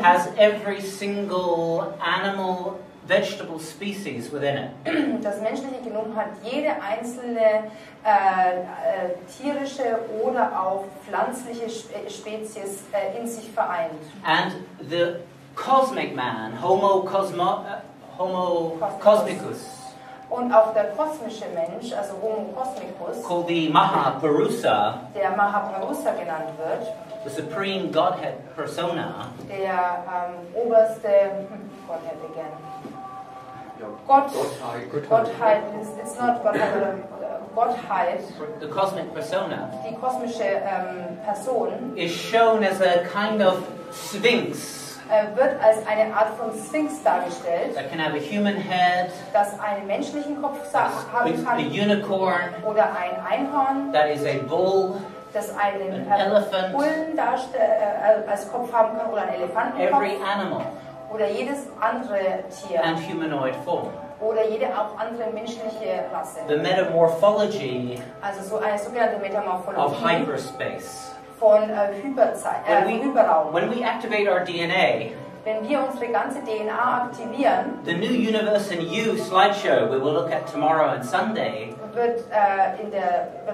has every single animal, vegetable species within it. Das menschliche Genom hat jede einzelne tierische oder auch pflanzliche Spezies in sich vereint. And the cosmic man, Homo cosmicus, und auch der kosmische Mensch, also Homo cosmicus, called the Mahapurusa, der Mahapurusa genannt wird, the supreme Godhead persona, der oberste Godhead again. Gottheit, it's not Gottheit, Gottheit, the cosmic persona, die kosmische Person, is shown as a kind of sphinx. Wird als eine Art von Sphinx dargestellt, that can have a human head, das einen menschlichen Kopf haben a kann, unicorn, oder ein Einhorn, that is a bull, das einen elephant, Bullen als Kopf haben kann, oder einen Elefantenkopf, every animal, oder jedes andere Tier, and humanoid form. oder jede auch andere menschliche Rasse. The metamorphology Also so eine sogenannte of Metamorphologie hyperspace. von Hyperraum. When we activate our DNA, Wenn wir unsere ganze DNA aktivieren, the New Universe in You slideshow we will look at tomorrow and Sunday wird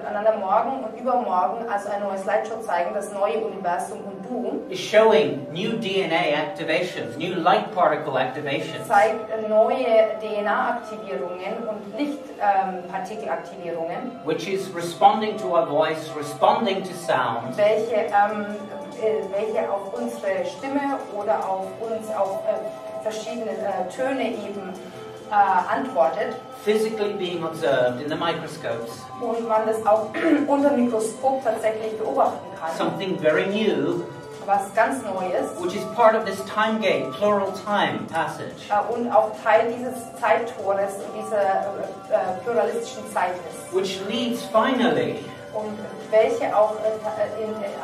Ananda morgen und übermorgen also ein neues Slideshow zeigen, das neue Universum und Du. is showing new DNA activations, new light particle activations, Zeigt neue DNA-Aktivierungen und Lichtpartikelaktivierungen, which is responding to our voice, responding to sound, welche auf unsere Stimme oder auf verschiedene Töne eben antwortet. physically being observed in the microscopes. Und man das auch unter dem Mikroskop tatsächlich beobachten kann. Something very new, Was ganz Neues. which is part of this TimeGate, plural time passage, Und auch Teil dieses Zeittores und dieser pluralistischen Zeit ist. which leads finally Und welche auch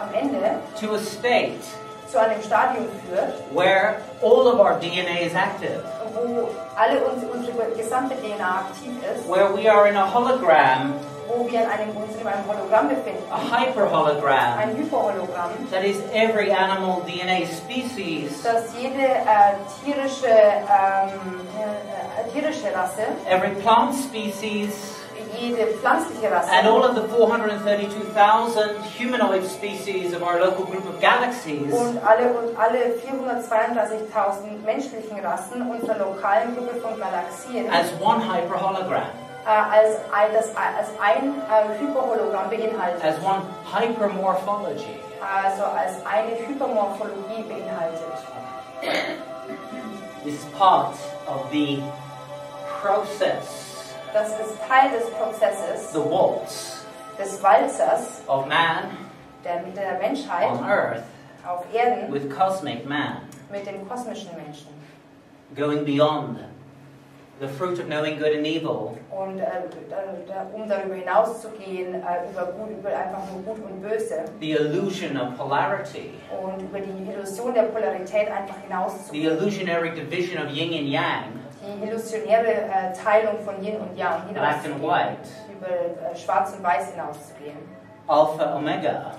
am Ende to a state zu einem Stadium führt, where all of our DNA is active, wo unsere gesamte DNA aktiv ist, where we are in a hologram, wo wir uns in einem Hologramm befinden, a hyperhologram, ein Hyperhologramm, that is every animal DNA species, dass jede tierische Rasse, every plant species, jede pflanzliche Rasse and all of the 432,000 humanoid species of our local group of galaxies und alle 432.000 menschlichen Rassen unserer lokalen Gruppe von Galaxien as one hyperhologram, als ein Hyperhologramm beinhaltet, as one hypermorphology. also als eine Hypermorphologie beinhaltet. This is part of the process, Das ist Teil des Prozesses, the waltz des Walzers of man der Menschheit on Earth auf Erden with cosmic man, mit den kosmischen Menschen. going beyond the fruit of knowing good and evil, Und um darüber hinauszugehen, über einfach nur Gut und Böse the illusion of polarity, und über die Illusion der Polarität einfach the hinauszugehen, illusionary division of yin and yang, die illusionäre Teilung von Yin und Yang black and hinauszugehen, white, über Schwarz und Weiß hinauszugehen, alpha, omega,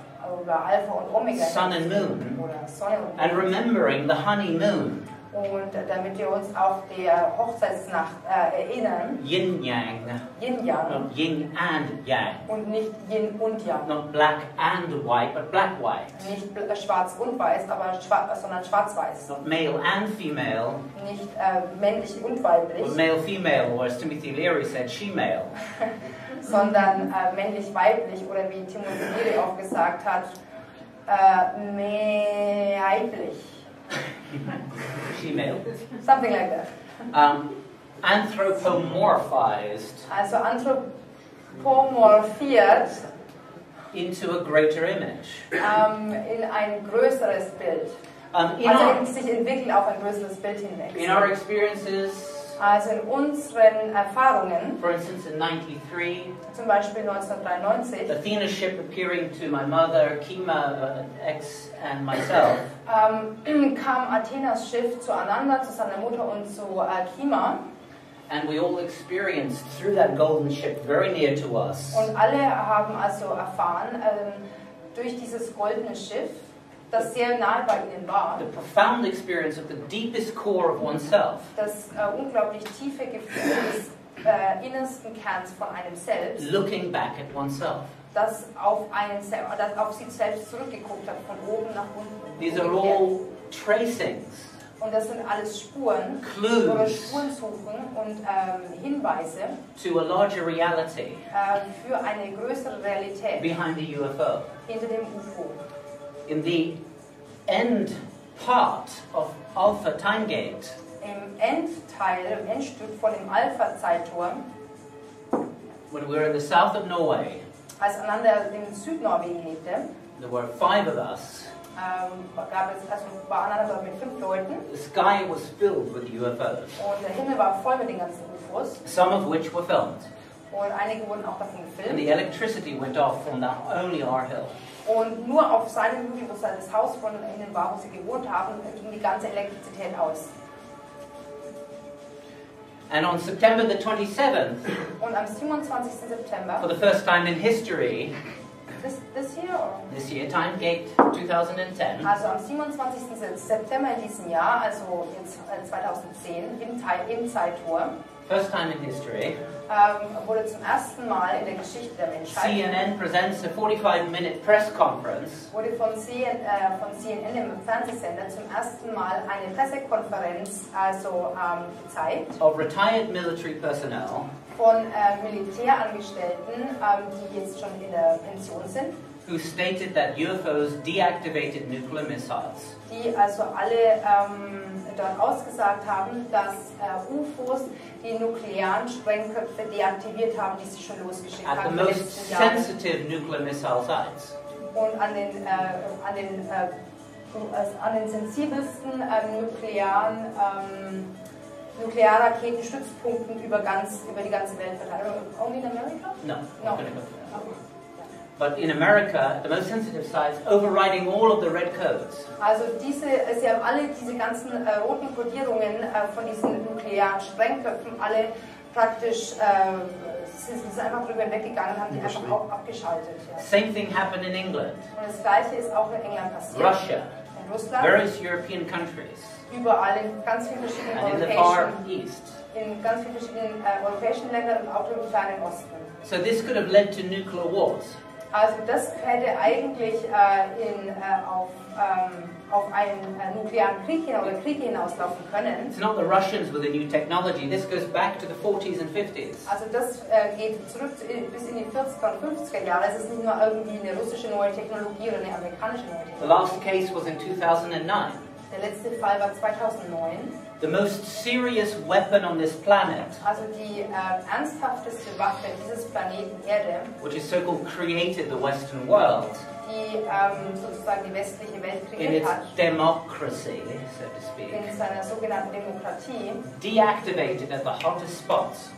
über Alpha und Omega sun and moon, oder Sonne und and Mond. remembering the honeymoon, Und damit wir uns auf der Hochzeitsnacht erinnern, yin-yang, Yin-Yang not yin and yang, und nicht Yin und Yang. not black and white, but black-white, Nicht schwarz und weiß, sondern schwarz-weiß. not male and female, Nicht männlich und weiblich, but male-female, or as Timothy Leary said, she-male. sondern männlich-weiblich oder wie Timothy Leary auch gesagt hat, weiblich. She-male. Something like that. Anthropomorphized Also anthropomorphiert into a greater image. In ein größeres Bild. Sich entwickelt auf ein größeres Bild hinweg. In our experiences, Also in unseren Erfahrungen, for instance in 93, zum Beispiel 1993, Athena's ship appearing to my mother, Kima, ex, and myself, kam Athenas Schiff zu Ananda, zu seiner Mutter und zu Kima. and we all experienced through that golden ship very near to us Und alle haben also erfahren, durch dieses goldene Schiff, das sehr nahe bei ihnen war. The profound experience of the deepest core of oneself. Das unglaublich tiefe Gefühl des innersten Kerns von einem selbst. Looking back at oneself. Das auf sich selbst zurückgeguckt hat, von oben nach unten. These are all tracings. Und das sind alles Spuren, Clues. Oder Spurensuchen und Hinweise To a larger reality. Für eine größere Realität Behind the UFO. hinter dem UFO. In the end part of Alpha-Timegate, Im Endteil, im Endstück von dem Alpha-Zeitturm, when we were in the south of Norway, als Ananda in Südnorwegen lebte, there were 5 of us. War Ananda dort mit 5 Leuten The sky was filled with UFOs, und der Himmel war voll mit den ganzen UFOs some of which were filmed. und einige wurden auch davon And gefilmt. the electricity went off from only our hill. Und nur auf seinem Hügel, wo das Haus von ihnen war, wo sie gewohnt haben, ging die ganze Elektrizität aus. And on September the 27th, Und am 27. for September, the first time in history, this this year, Timegate 2010, also am 27. September in diesem Jahr, also jetzt 2010, im Zeitturm, first time in history, wurde zum ersten Mal in der Geschichte der Menschheit CNN presents a 45-minute press conference wurde von CNN im Fernsehsender zum ersten Mal eine Pressekonferenz gezeigt of retired military personnel von Militärangestellten, die jetzt schon in der Pension sind, who stated that UFOs deactivated nuclear missiles. Die also alle dort ausgesagt haben, dass UFOs die nuklearen Sprengköpfe deaktiviert haben, die sie schon losgeschickt At the haben in den most letzten Jahren. sensitive nuclear missile sites. Und an den sensibelsten Nuklearraketenstützpunkten über die ganze Welt verteilt. Only in America? No. No. Okay. But in America, the most sensitive sites overriding all of the red codes. Also sie haben alle diese ganzen roten Kodierungen von diesen nuklearen Sprengköpfen alle praktisch sind einfach drüber hinweggegangen, haben die einfach auch abgeschaltet. Ja. Same thing happened in England, Und das Gleiche ist auch in England passiert. Russia, In Russland, various European countries, überall in ganz vielen verschiedenen and in the Far East. Europäischen Ländern und auch im Fernen Osten. So this could have led to nuclear wars. Also das hätte eigentlich auf einen nuklearen Krieg oder Kriege hinauslaufen können. It's not the Russians with the new technology. This goes back to the 40s and 50s. Also das geht zurück bis in die 40er und 50er Jahre. Es ist nicht nur irgendwie eine russische neue Technologie oder eine amerikanische neue The Technologie. last case was in 2009. Der letzte Fall war 2009. The most serious weapon on this planet, Also die ernsthafteste Waffe dieses Planeten Erde, which is so-called created the Western world, die sozusagen die westliche Welt in kreiert its hat, democracy, so to speak, in seiner sogenannten Demokratie, deactivated at the hottest spots.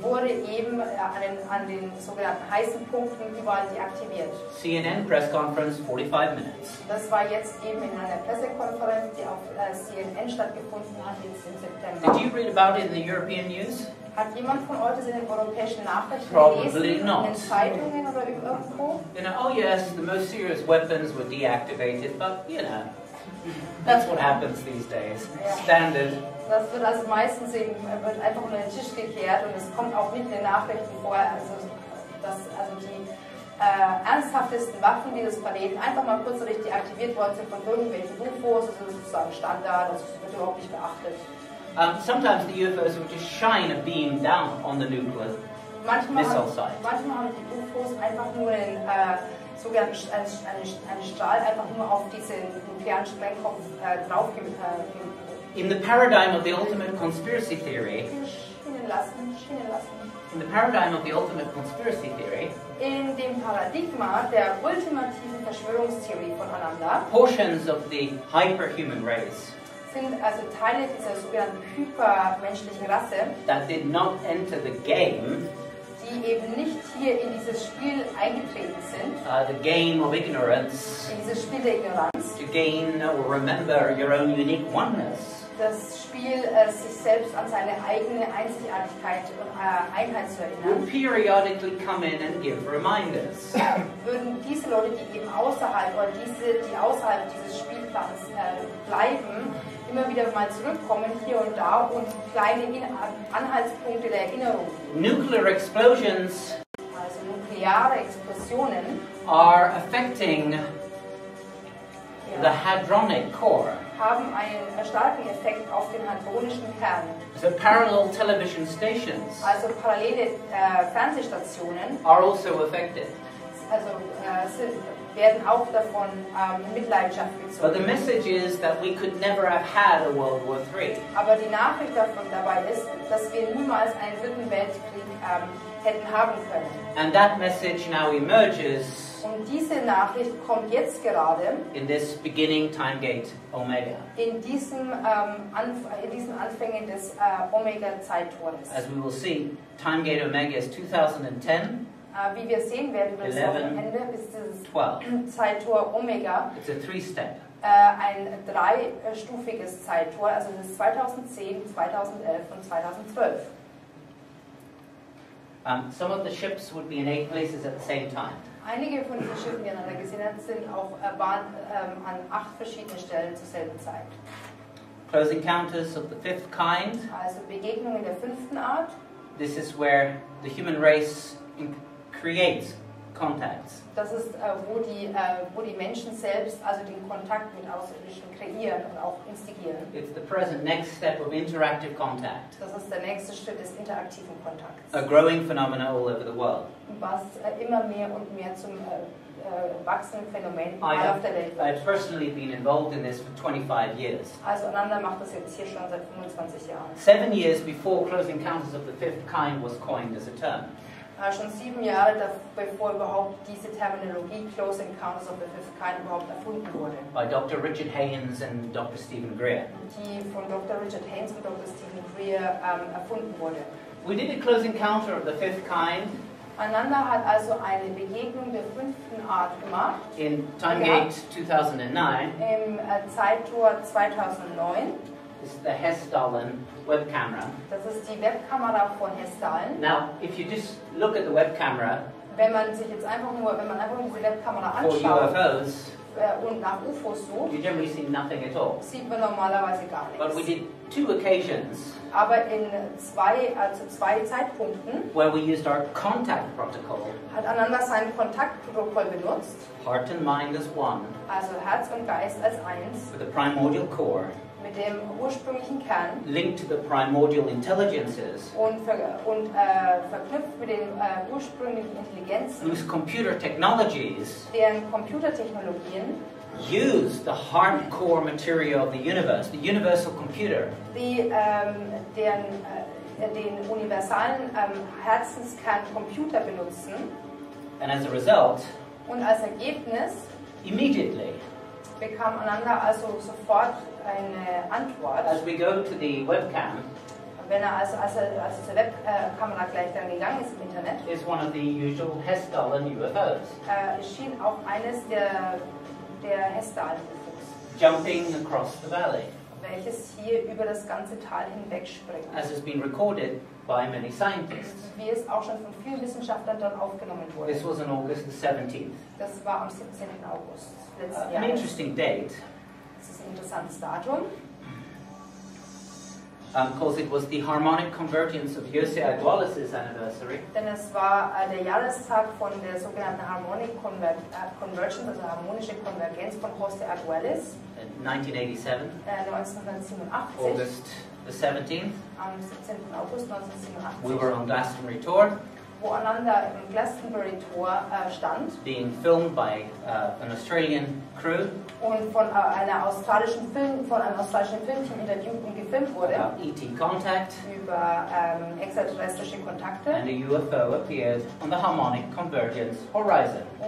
wurde eben an den sogenannten heißen Punkten überall deaktiviert. CNN press conference, 45 minutes. Das war jetzt eben in einer Pressekonferenz, die auf CNN stattgefunden hat, jetzt im September. Did you read about it in the European news? Hat jemand von euch das in den europäischen Nachrichten Probably gelesen, not. in den Zeitungen oder irgendwo? You know, oh yes, the most serious weapons were deactivated, but you know, that's what happens these days. Yeah. Standard. Das wird also meistens eben, wird einfach unter den Tisch gekehrt und es kommt auch nicht in den Nachrichten vor, dass die ernsthaftesten Waffen dieses Planeten einfach mal kurzfristig deaktiviert worden sind von irgendwelchen UFOs, das ist sozusagen Standard, das wird überhaupt nicht beachtet. Sometimes the UFOs would just shine a beam down on the nuclear missile site. Manchmal haben die UFOs einfach nur einen sogenannten einen Strahl einfach nur auf diesen nuklearen Sprengkopf drauf In the paradigm of the ultimate conspiracy theory, schienen lassen. in the paradigm of the ultimate conspiracy theory, In dem Paradigma der ultimativen Verschwörungstheorie von Ananda portions of the hyperhuman race sind also Teile dieser sogenannten hypermenschlichen Rasse, that did not enter the game, die eben nicht hier in dieses Spiel eingetreten sind, the game of ignorance, in dieses Spiel der Ignoranz, to gain or remember your own unique oneness. das Spiel, sich selbst an seine eigene Einzigartigkeit und Einheit zu erinnern, will periodically come in and give reminders. würden diese Leute, die eben außerhalb oder die außerhalb dieses Spielplans bleiben, immer wieder mal zurückkommen hier und da und kleine Anhaltspunkte der Erinnerung geben. Nuclear explosions Also nukleare Explosionen are affecting the hadronic core. Haben einen starken Effekt auf den hadronischen Kern. So parallel television stations Also parallele Fernsehstationen are also affected. also, werden auch davon in Mitleidenschaft But the gezogen. message is that we could never have had a World War III. Aber die Nachricht davon dabei ist, dass wir niemals einen dritten Weltkrieg hätten haben können. And that message now emerges Und diese Nachricht kommt jetzt gerade in this beginning time gate Omega. in diesen Anfängen des Omega-Zeittores. As we will see, time gate Omega is 2010, Wie wir sehen werden, wird es am Ende bis dieses 12. Zeittor Omega It's a three-step. ein dreistufiges Zeittor, also das ist 2010, 2011 und 2012. Some of the ships would be in 8 places at the same time. Einige von diesen Schiffen, die einander gesehen haben, waren an 8 verschiedenen Stellen zur selben Zeit. Close encounters of the fifth kind. Also Begegnungen der 5. Art. This is where the human race creates contacts. Das ist, wo die Menschen selbst also den Kontakt mit Außerirdischen kreieren und auch instigieren. It's the present next step of interactive contact, Das ist der nächste Schritt des interaktiven Kontakts, a growing phenomena all over the world. was immer mehr und mehr zum wachsenden Phänomen überall auf der Welt wird. I've personally been involved in this for 25 years. Also Ananda macht das jetzt hier schon seit 25 Jahren. 7 years before close encounters of the fifth kind was coined as a term. Schon 7 Jahre bevor überhaupt diese Terminologie Close Encounters of the Fifth Kind überhaupt erfunden wurde. By Dr. Richard Haynes and Dr. Stephen Greer. Die von Dr. Richard Haynes und Dr. Stephen Greer erfunden wurde. We did a close encounter of the fifth kind Ananda hat also eine Begegnung der 5. Art gemacht. in TimeGate 2009. Im Zeittor 2009. This is the Hessdalen web camera. Das ist die Webkamera von Hessdalen. Now, if you just look at the web camera Wenn man einfach nur diese Webkamera for anschaut UFOs, und nach UFOs sucht, you generally see nothing at all. sieht man normalerweise gar But we nichts. did 2 occasions Aber zu zwei Zeitpunkten where we used our contact protocol, hat Ananda sein Kontaktprotokoll benutzt, heart and mind as one, also Herz und Geist als eins, with the primordial core, mit dem ursprünglichen Kern linked to the primordial intelligences, und verknüpft mit den ursprünglichen Intelligenzen, whose computer technologies deren Computertechnologien, use the hardcore material of the universe, the universal computer, die den universalen Herzenskern Computer benutzen. and as a result, Und als Ergebnis immediately, bekam Ananda also sofort eine Antwort. as we go to the webcam, Wenn er also zur Webkamera gleich dann gegangen ist im Internet, is one of the usual Hessdalen UFOs, erschien auch eines der Hessdalen-UFOs, jumping across the valley, welches hier über das ganze Tal hinweg springt. as has been recorded by many scientists. Wie es auch schon von vielen Wissenschaftlern dann aufgenommen wurde. This was on August the 17th. Das war am 17. August letzten An Jahres. interesting date, Das ist ein interessantes Datum. because it was the harmonic convergence of Jose Aguilas' anniversary. Denn es war der Jahrestag von der sogenannten harmonic convergence, also harmonische Konvergenz von Jose Aguilas, In 1987, 1987, August the 17th, am 17. August we were 1987, on Glastonbury Tour, wo Ananda im Glastonbury Tor stand being filmed by an Australian crew und von einem australischen Filmteam interviewt und gefilmt wurde about ET contact, über extraterrestrische Kontakte. and a UFO appeared on the harmonic convergence horizon.